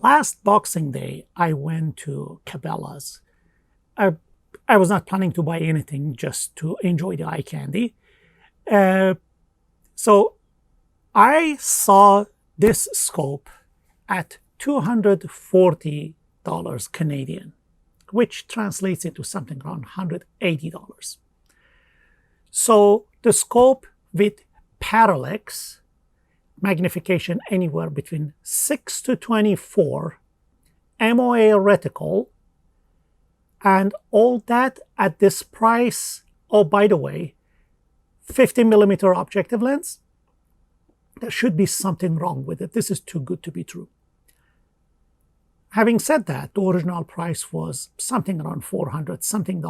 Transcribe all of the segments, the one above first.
last Boxing Day, I went to Cabela's. I was not planning to buy anything, just to enjoy the eye candy. Uh, so I saw this scope at $240 Canadian, which translates into something around $180. So the scope with parallax magnification anywhere between 6 to 24, MOA reticle, and all that at this price. Oh, by the way, 50 millimeter objective lens. There should be something wrong with it. This is too good to be true. Having said that, the original price was something around $400 something,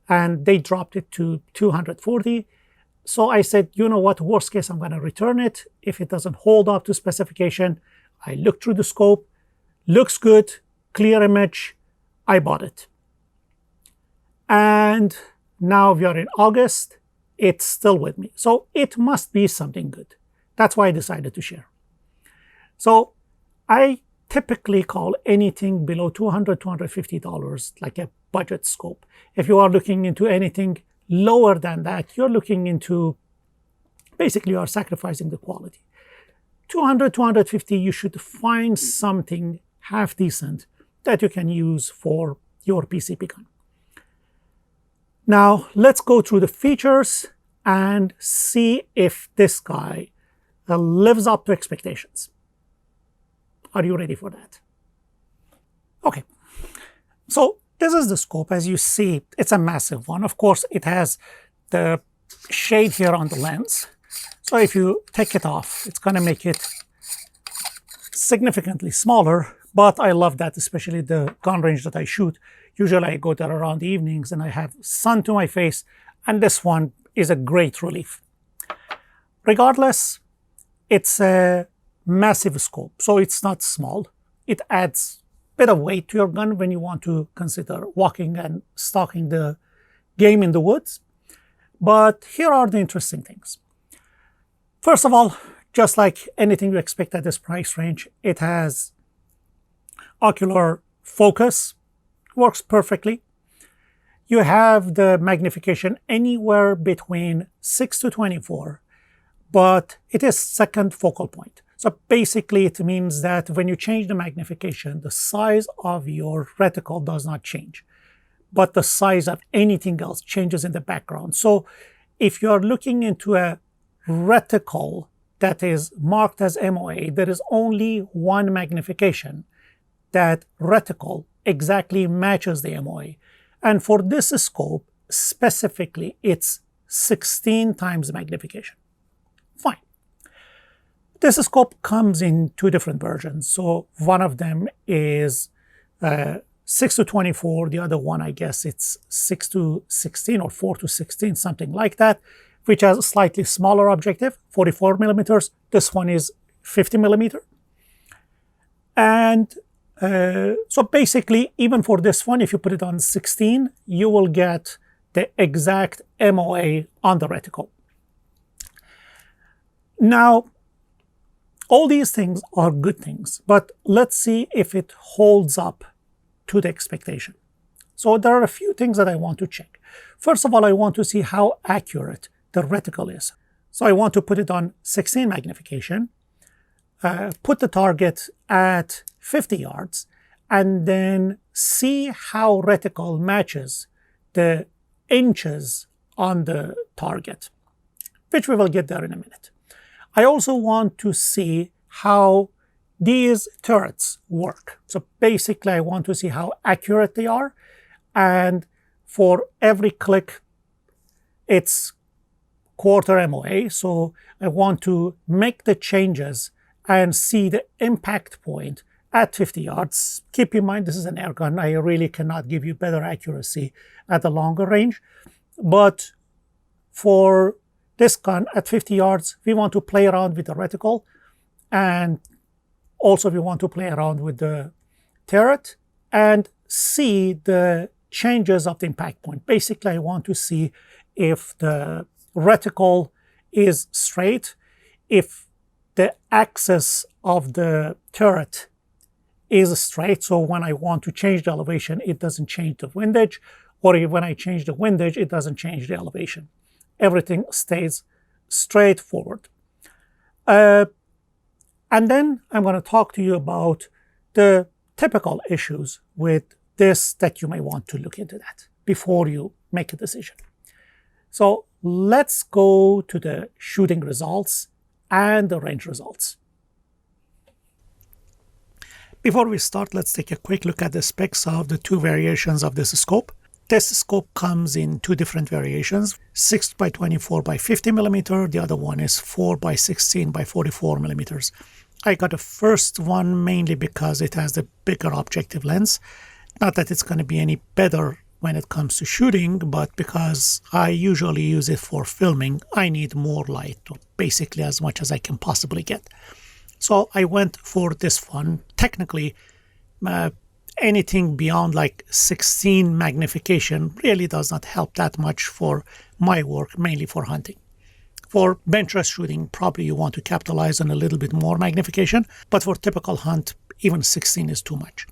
and they dropped it to $240. So I said, you know what, worst case, I'm going to return it. If it doesn't hold up to specification, I looked through the scope, looks good, clear image, I bought it. And now we are in August, it's still with me. So it must be something good. That's why I decided to share. So I typically call anything below $200, $250 like a budget scope. If you are looking into anything lower than that, you're looking into, basically you are sacrificing the quality. 200, 250, you should find something half decent that you can use for your PCP gun. Now, let's go through the features and see if this guy lives up to expectations. Are you ready for that? Okay, so this is the scope. As you see, it's a massive one. Of course, it has the shade here on the lens. So if you take it off, it's going to make it significantly smaller. But I love that, especially the gun range that I shoot. Usually I go there around the evenings and I have sun to my face, and this one is a great relief. Regardless, it's a massive scope, so it's not small. It adds a bit of weight to your gun when you want to consider walking and stalking the game in the woods. But here are the interesting things. First of all, just like anything you expect at this price range, it has ocular focus, works perfectly. You have the magnification anywhere between 6 to 24, but it is second focal point. So basically it means that when you change the magnification, the size of your reticle does not change, but the size of anything else changes in the background. So if you are looking into a reticle that is marked as MOA, there is only one magnification. That reticle exactly matches the MOA. And for this scope, specifically, it's 16 times magnification. Fine. This scope comes in two different versions. So one of them is 6 to 24. The other one, I guess it's 6 to 16 or 4 to 16, something like that, which has a slightly smaller objective, 44 millimeters. This one is 50 millimeter. And so basically, even for this one, if you put it on 16, you will get the exact MOA on the reticle. Now, all these things are good things, but let's see if it holds up to the expectation. So there are a few things that I want to check. First of all, I want to see how accurate the reticle is. So I want to put it on 16 magnification, put the target at 50 yards, and then see how reticle matches the inches on the target, which we will get there in a minute. I also want to see how these turrets work. So basically, I want to see how accurate they are, and for every click, it's quarter MOA. So I want to make the changes and see the impact point at 50 yards. Keep in mind, this is an air gun. I really cannot give you better accuracy at the longer range. But for this gun at 50 yards, we want to play around with the reticle. And also we want to play around with the turret and see the changes of the impact point. Basically, I want to see if the reticle is straight, if the axis of the turret is straight. So when I want to change the elevation, it doesn't change the windage, or when I change the windage, it doesn't change the elevation. Everything stays straightforward. And then I'm going to talk to you about the typical issues with this that you may want to look into that before you make a decision. So let's go to the shooting results and the range results. Before we start, let's take a quick look at the specs of the two variations of this scope. This scope comes in two different variations, 6 by 24 by 50 millimeter. The other one is 4 by 16 by 44 millimeters. I got the first one mainly because it has the bigger objective lens. Not that it's going to be any better when it comes to shooting, but because I usually use it for filming, I need more light, basically as much as I can possibly get. So I went for this one. Technically, anything beyond like 16 magnification really does not help that much for my work, mainly for hunting. For bench rest shooting, probably you want to capitalize on a little bit more magnification, but for typical hunt, even 16 is too much.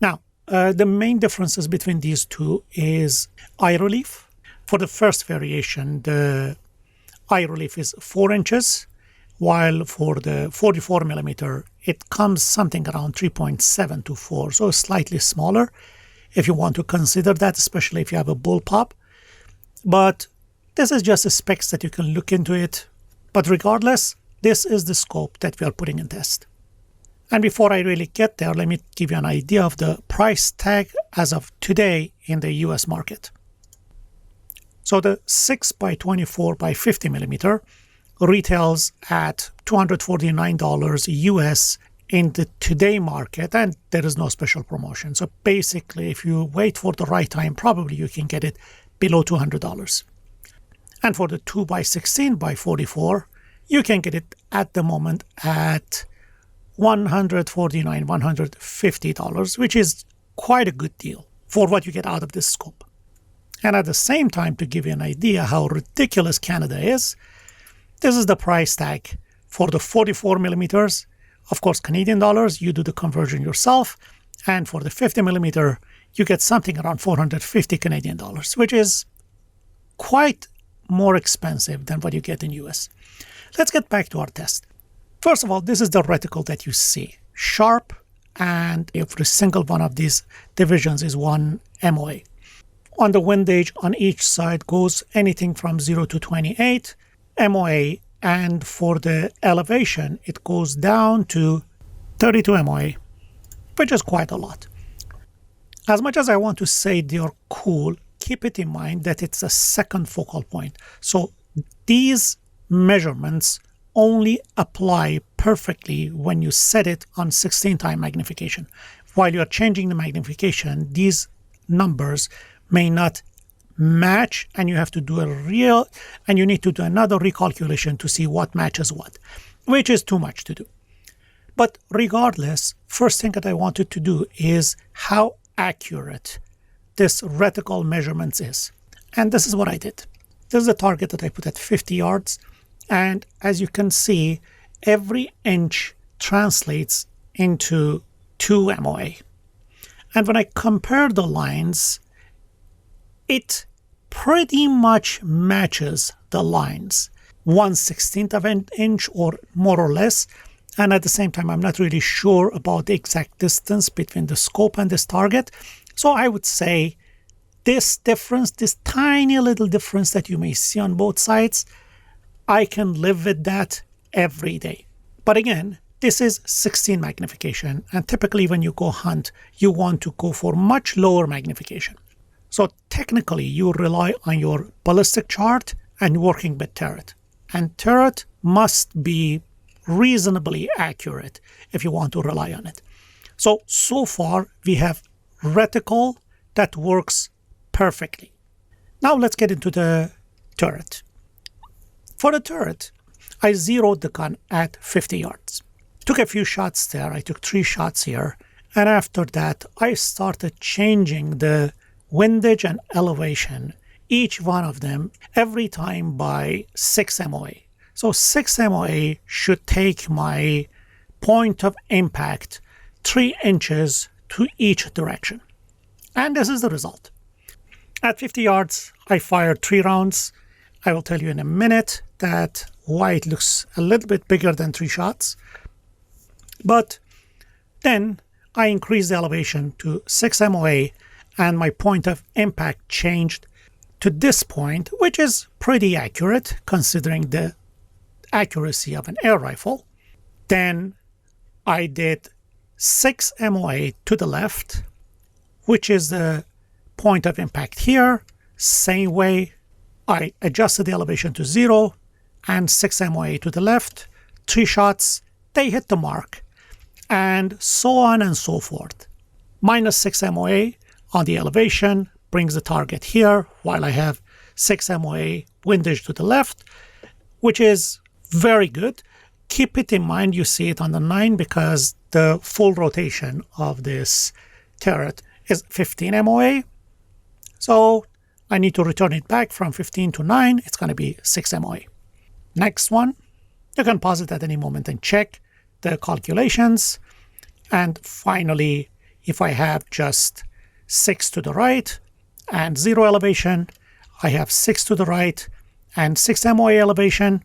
Now, the main differences between these two is eye relief. For the first variation, the eye relief is 4 inches, while for the 44 millimeter, it comes something around 3.7 to 4, so slightly smaller if you want to consider that, especially if you have a bullpup. But this is just a specs that you can look into it. But regardless, this is the scope that we are putting in test. And before I really get there, let me give you an idea of the price tag as of today in the US market. So the 6 by 24 by 50 millimeter retails at $249 US in the today market, and there is no special promotion. So basically, if you wait for the right time, probably you can get it below $200. And for the 2 by 16 by 44, you can get it at the moment at $149, $150, which is quite a good deal for what you get out of this scope. And at the same time, to give you an idea how ridiculous Canada is, this is the price tag for the 44 millimeters. Of course, Canadian dollars, you do the conversion yourself. And for the 50 millimeter, you get something around 450 Canadian dollars, which is quite more expensive than what you get in US. Let's get back to our test. First of all, this is the reticle that you see. Sharp, and every single one of these divisions is 1 MOA. On the windage on each side goes anything from 0 to 28 MOA, and for the elevation, it goes down to 32 MOA, which is quite a lot. As much as I want to say they're cool, keep it in mind that it's a second focal point. So these measurements only apply perfectly when you set it on 16 time magnification. While you're changing the magnification, these numbers may not match, and you have to do you need to do another recalculation to see what matches what, which is too much to do. But regardless, first thing that I wanted to do is how accurate this reticle measurements is. And this is what I did. This is the target that I put at 50 yards. And as you can see, every inch translates into 2 MOA. And when I compare the lines, it pretty much matches the lines, 1/16 of an inch or more or less. And at the same time, I'm not really sure about the exact distance between the scope and this target. So I would say this difference, this tiny little difference that you may see on both sides, I can live with that every day. But again, this is 16 magnification. And typically when you go hunt, you want to go for much lower magnification. So technically, you rely on your ballistic chart and working with turret. And turret must be reasonably accurate if you want to rely on it. So far, we have reticle that works perfectly. Now let's get into the turret. For the turret, I zeroed the gun at 50 yards. Took a few shots there. I took 3 shots here. And after that, I started changing the windage and elevation, each one of them, every time by 6 MOA. So 6 MOA should take my point of impact 3 inches to each direction. And this is the result. At 50 yards, I fired 3 rounds. I will tell you in a minute that why it looks a little bit bigger than 3 shots. But then I increased the elevation to 6 MOA, and my point of impact changed to this point, which is pretty accurate considering the accuracy of an air rifle. Then I did 6 MOA to the left, which is the point of impact here. Same way, I adjusted the elevation to 0 and 6 MOA to the left. 3 shots, they hit the mark, and so on and so forth. Minus 6 MOA on the elevation brings the target here, while I have 6 MOA windage to the left, which is very good. Keep it in mind, you see it on the 9 because the full rotation of this turret is 15 MOA. So I need to return it back from 15 to 9. It's going to be 6 MOA. Next one, you can pause it at any moment and check the calculations. And finally, if I have just 6 to the right and 0 elevation, I have 6 to the right and 6 MOA elevation.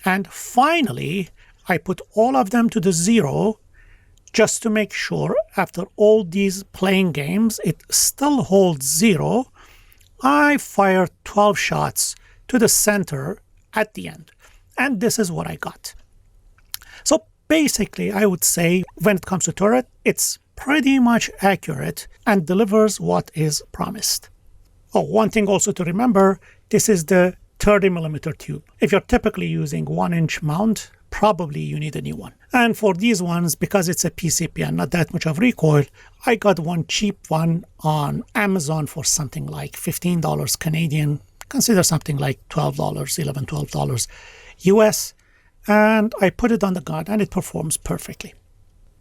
And finally, I put all of them to the 0 just to make sure after all these playing games, it still holds 0. I fired 12 shots to the center at the end. And this is what I got. So basically, I would say when it comes to turret, it's pretty much accurate and delivers what is promised. Oh, one thing also to remember, this is the 30mm tube. If you're typically using 1-inch mount, probably you need a new one. And for these ones, because it's a PCP and not that much of recoil, I got one cheap one on Amazon for something like $15 Canadian. Consider something like $12, $11, $12 US. And I put it on the gun and it performs perfectly.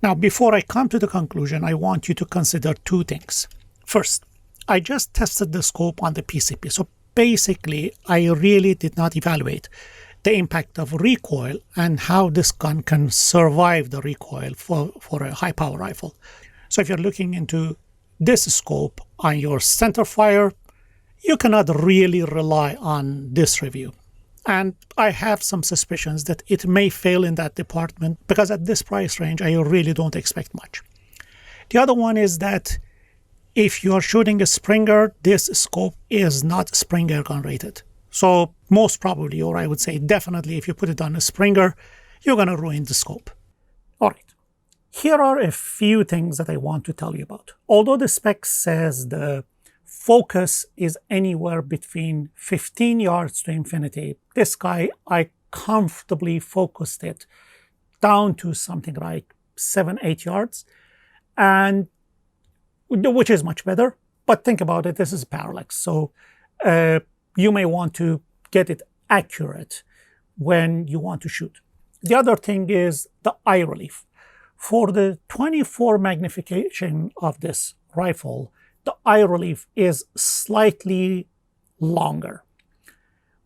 Now, before I come to the conclusion, I want you to consider 2 things. First, I just tested the scope on the PCP. So basically, I really did not evaluate the impact of recoil and how this gun can survive the recoil for a high power rifle. So if you're looking into this scope on your center fire, you cannot really rely on this review. And I have some suspicions that it may fail in that department because at this price range, I really don't expect much. The other one is that if you're shooting a Springer, this scope is not Spring airgun rated. So most probably, or I would say definitely, if you put it on a Springer, you're going to ruin the scope. All right. Here are a few things that I want to tell you about. Although the spec says the focus is anywhere between 15 yards to infinity, this guy, I comfortably focused it down to something like 7-8 yards, and which is much better. But think about it, this is parallax. So you may want to get it accurate when you want to shoot. The other thing is the eye relief. For the 24 magnification of this rifle, the eye relief is slightly longer,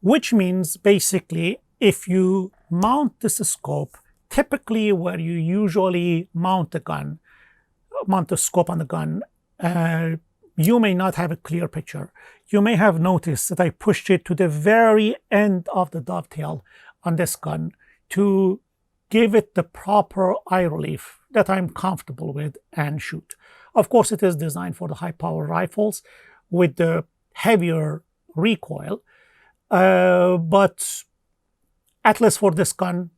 which means basically if you mount this scope, typically where you usually mount the scope on the gun, you may not have a clear picture. You may have noticed that I pushed it to the very end of the dovetail on this gun to give it the proper eye relief that I'm comfortable with and shoot. Of course, it is designed for the high power rifles with the heavier recoil, but at least for this gun,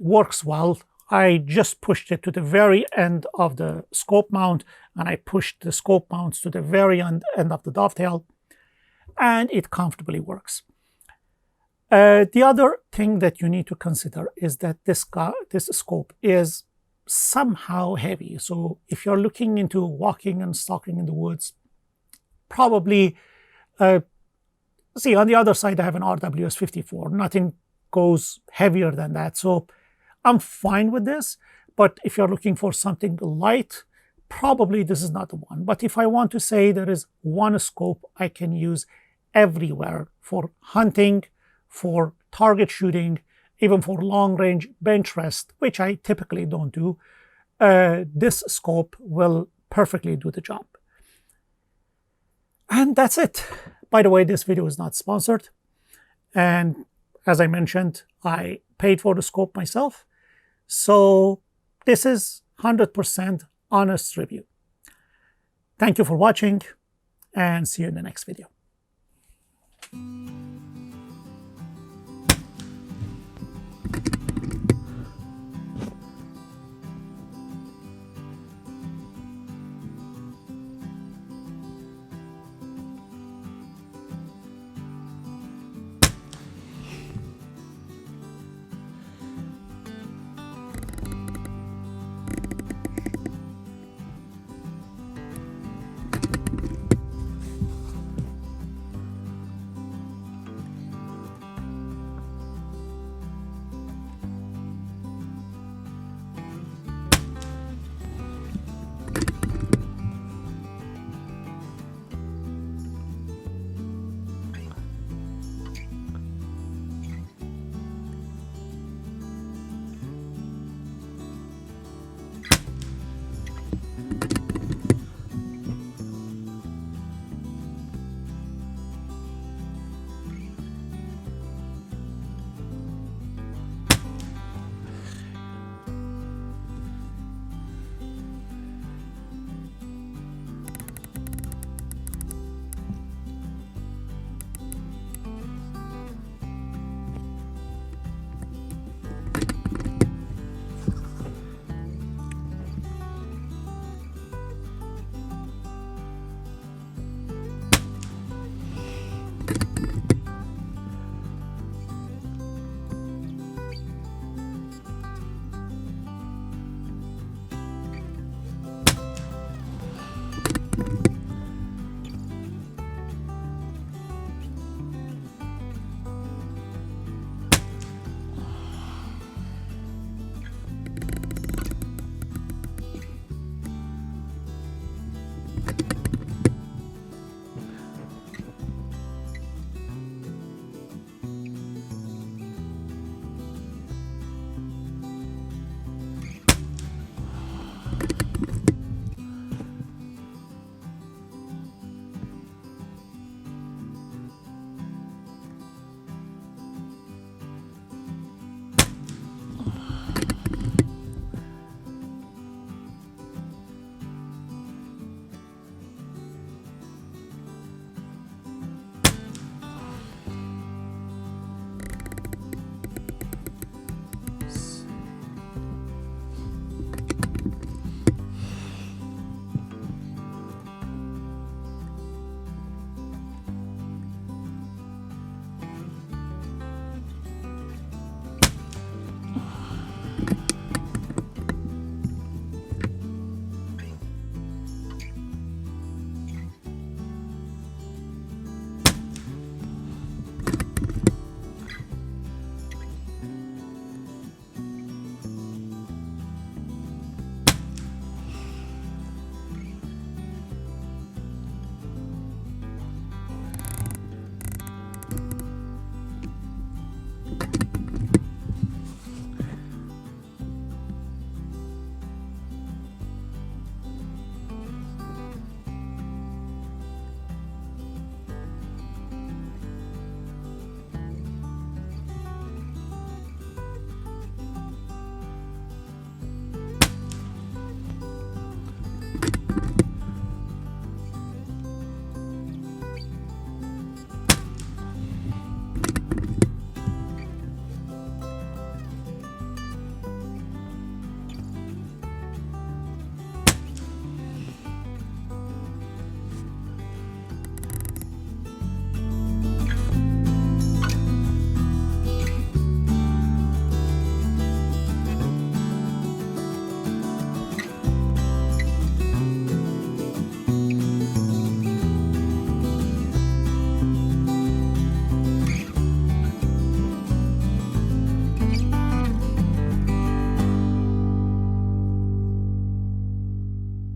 works well. I just pushed it to the very end of the scope mount, and I pushed the scope mounts to the very end of the dovetail, and it comfortably works. The other thing that you need to consider is that this scope is somehow heavy. So if you're looking into walking and stalking in the woods, probably, see on the other side I have an RWS 54. Nothing goes heavier than that. So I'm fine with this, but if you're looking for something light, probably this is not the one. But if I want to say there is one scope I can use everywhere for hunting, for target shooting, even for long range bench rest, which I typically don't do, this scope will perfectly do the job. And that's it. By the way, this video is not sponsored. And as I mentioned, I paid for the scope myself. So this is 100% honest review. Thank you for watching, and see you in the next video.